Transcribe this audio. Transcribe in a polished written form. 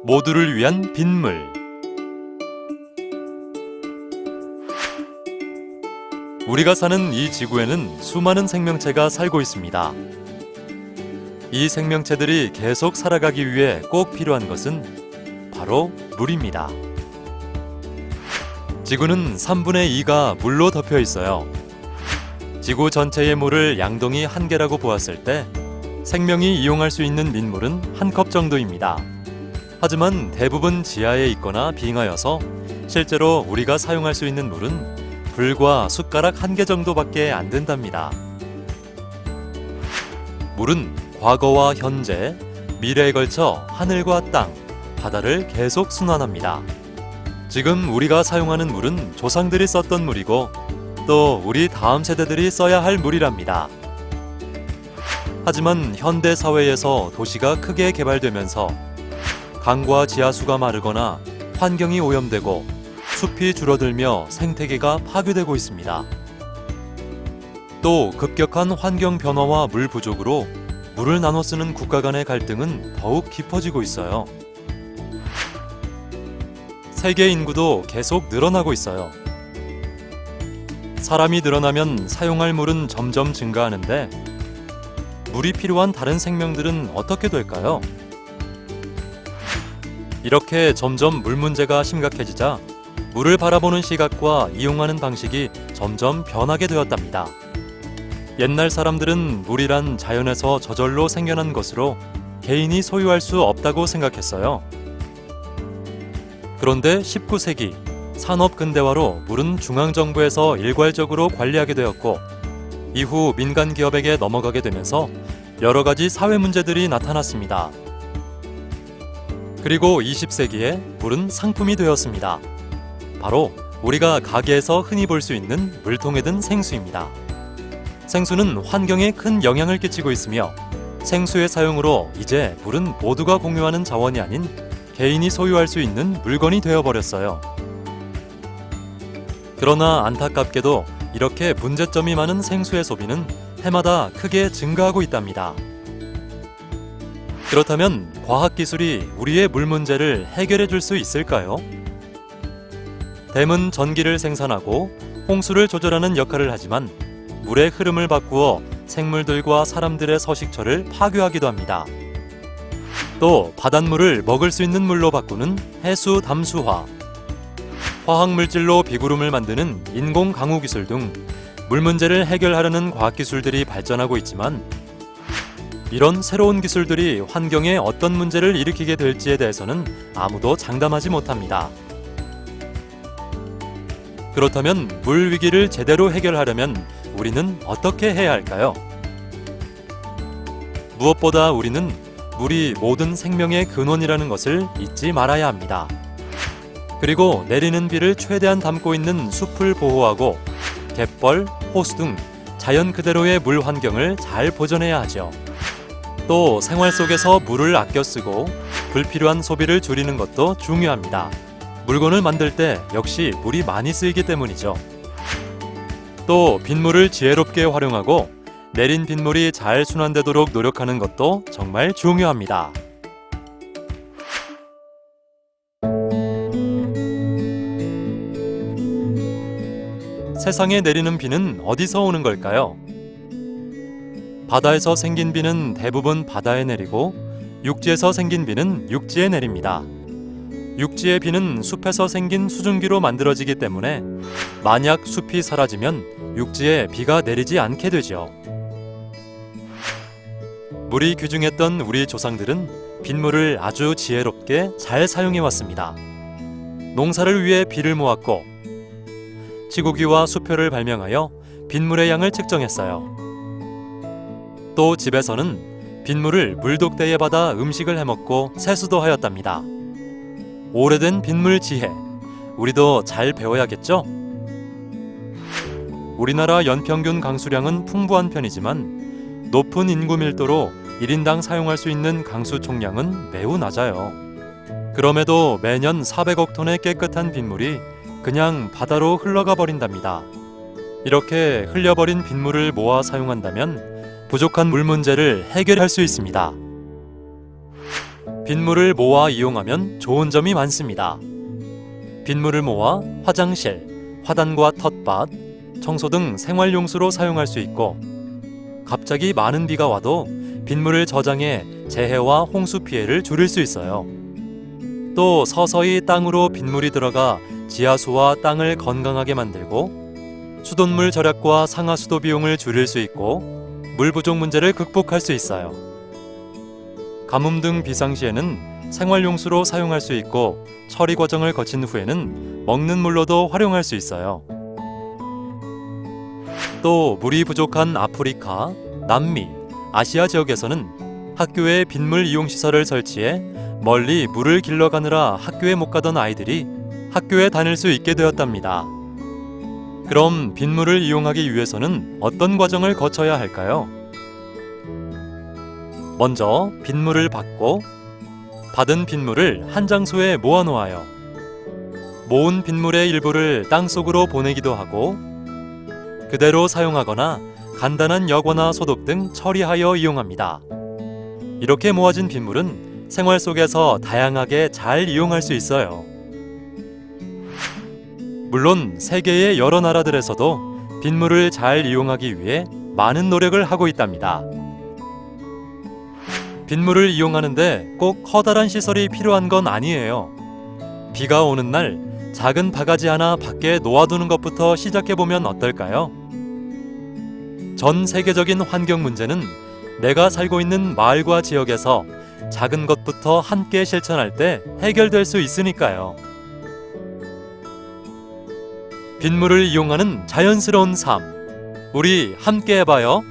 모두를 위한 빗물. 우리가 사는 이 지구에는 수많은 생명체가 살고 있습니다. 이 생명체들이 계속 살아가기 위해 꼭 필요한 것은 바로 물입니다. 지구는 3분의 2가 물로 덮여 있어요. 지구 전체의 물을 양동이 한 개라고 보았을 때 생명이 이용할 수 있는 민물은 한 컵 정도입니다. 하지만 대부분 지하에 있거나 빙하여서 실제로 우리가 사용할 수 있는 물은 불과 숟가락 한 개 정도밖에 안 된답니다. 물은 과거와 현재, 미래에 걸쳐 하늘과 땅, 바다를 계속 순환합니다. 지금 우리가 사용하는 물은 조상들이 썼던 물이고 또 우리 다음 세대들이 써야 할 물이랍니다. 하지만 현대 사회에서 도시가 크게 개발되면서 강과 지하수가 마르거나 환경이 오염되고 숲이 줄어들며 생태계가 파괴되고 있습니다. 또 급격한 환경 변화와 물 부족으로 물을 나눠 쓰는 국가 간의 갈등은 더욱 깊어지고 있어요. 세계 인구도 계속 늘어나고 있어요. 사람이 늘어나면 사용할 물은 점점 증가하는데 물이 필요한 다른 생명들은 어떻게 될까요? 이렇게 점점 물 문제가 심각해지자 물을 바라보는 시각과 이용하는 방식이 점점 변하게 되었답니다. 옛날 사람들은 물이란 자연에서 저절로 생겨난 것으로 개인이 소유할 수 없다고 생각했어요. 그런데 19세기 산업 근대화로 물은 중앙정부에서 일괄적으로 관리하게 되었고 이후 민간 기업에게 넘어가게 되면서 여러 가지 사회 문제들이 나타났습니다. 그리고 20세기에 물은 상품이 되었습니다. 바로 우리가 가게에서 흔히 볼 수 있는 물통에 든 생수입니다. 생수는 환경에 큰 영향을 끼치고 있으며 생수의 사용으로 이제 물은 모두가 공유하는 자원이 아닌 개인이 소유할 수 있는 물건이 되어버렸어요. 그러나 안타깝게도 이렇게 문제점이 많은 생수의 소비는 해마다 크게 증가하고 있답니다. 그렇다면 과학기술이 우리의 물 문제를 해결해 줄 수 있을까요? 댐은 전기를 생산하고 홍수를 조절하는 역할을 하지만 물의 흐름을 바꾸어 생물들과 사람들의 서식처를 파괴하기도 합니다. 또 바닷물을 먹을 수 있는 물로 바꾸는 해수 담수화, 화학물질로 비구름을 만드는 인공 강우 기술 등 물 문제를 해결하려는 과학기술들이 발전하고 있지만 이런 새로운 기술들이 환경에 어떤 문제를 일으키게 될지에 대해서는 아무도 장담하지 못합니다. 그렇다면 물 위기를 제대로 해결하려면 우리는 어떻게 해야 할까요? 무엇보다 우리는 물이 모든 생명의 근원이라는 것을 잊지 말아야 합니다. 그리고 내리는 비를 최대한 담고 있는 숲을 보호하고 갯벌, 호수 등 자연 그대로의 물 환경을 잘 보존해야 하죠. 또 생활 속에서 물을 아껴 쓰고 불필요한 소비를 줄이는 것도 중요합니다. 물건을 만들 때 역시 물이 많이 쓰이기 때문이죠. 또 빗물을 지혜롭게 활용하고 내린 빗물이 잘 순환되도록 노력하는 것도 정말 중요합니다. 세상에 내리는 비는 어디서 오는 걸까요? 바다에서 생긴 비는 대부분 바다에 내리고 육지에서 생긴 비는 육지에 내립니다. 육지의 비는 숲에서 생긴 수증기로 만들어지기 때문에 만약 숲이 사라지면 육지에 비가 내리지 않게 되죠. 물이 귀중했던 우리 조상들은 빗물을 아주 지혜롭게 잘 사용해 왔습니다. 농사를 위해 비를 모았고 지구기와 수표를 발명하여 빗물의 양을 측정했어요. 또 집에서는 빗물을 물독대에 받아 음식을 해먹고 세수도 하였답니다. 오래된 빗물 지혜, 우리도 잘 배워야겠죠? 우리나라 연평균 강수량은 풍부한 편이지만 높은 인구 밀도로 1인당 사용할 수 있는 강수 총량은 매우 낮아요. 그럼에도 매년 400억 톤의 깨끗한 빗물이 그냥 바다로 흘러가 버린답니다. 이렇게 흘려버린 빗물을 모아 사용한다면 부족한 물 문제를 해결할 수 있습니다. 빗물을 모아 이용하면 좋은 점이 많습니다. 빗물을 모아 화장실, 화단과 텃밭, 청소 등 생활용수로 사용할 수 있고, 갑자기 많은 비가 와도 빗물을 저장해 재해와 홍수 피해를 줄일 수 있어요. 또 서서히 땅으로 빗물이 들어가 지하수와 땅을 건강하게 만들고 수돗물 절약과 상하수도 비용을 줄일 수 있고 물 부족 문제를 극복할 수 있어요. 가뭄 등 비상시에는 생활용수로 사용할 수 있고 처리 과정을 거친 후에는 먹는 물로도 활용할 수 있어요. 또 물이 부족한 아프리카, 남미, 아시아 지역에서는 학교에 빗물 이용 시설을 설치해 멀리 물을 길러 가느라 학교에 못 가던 아이들이 학교에 다닐 수 있게 되었답니다. 그럼 빗물을 이용하기 위해서는 어떤 과정을 거쳐야 할까요? 먼저 빗물을 받고 받은 빗물을 한 장소에 모아 놓아요. 모은 빗물의 일부를 땅속으로 보내기도 하고 그대로 사용하거나 간단한 여과나 소독 등 처리하여 이용합니다. 이렇게 모아진 빗물은 생활 속에서 다양하게 잘 이용할 수 있어요. 물론 세계의 여러 나라들에서도 빗물을 잘 이용하기 위해 많은 노력을 하고 있답니다. 빗물을 이용하는데 꼭 커다란 시설이 필요한 건 아니에요. 비가 오는 날 작은 바가지 하나 밖에 놓아두는 것부터 시작해보면 어떨까요? 전 세계적인 환경 문제는 내가 살고 있는 마을과 지역에서 작은 것부터 함께 실천할 때 해결될 수 있으니까요. 빗물을 이용하는 자연스러운 삶, 우리 함께 해봐요.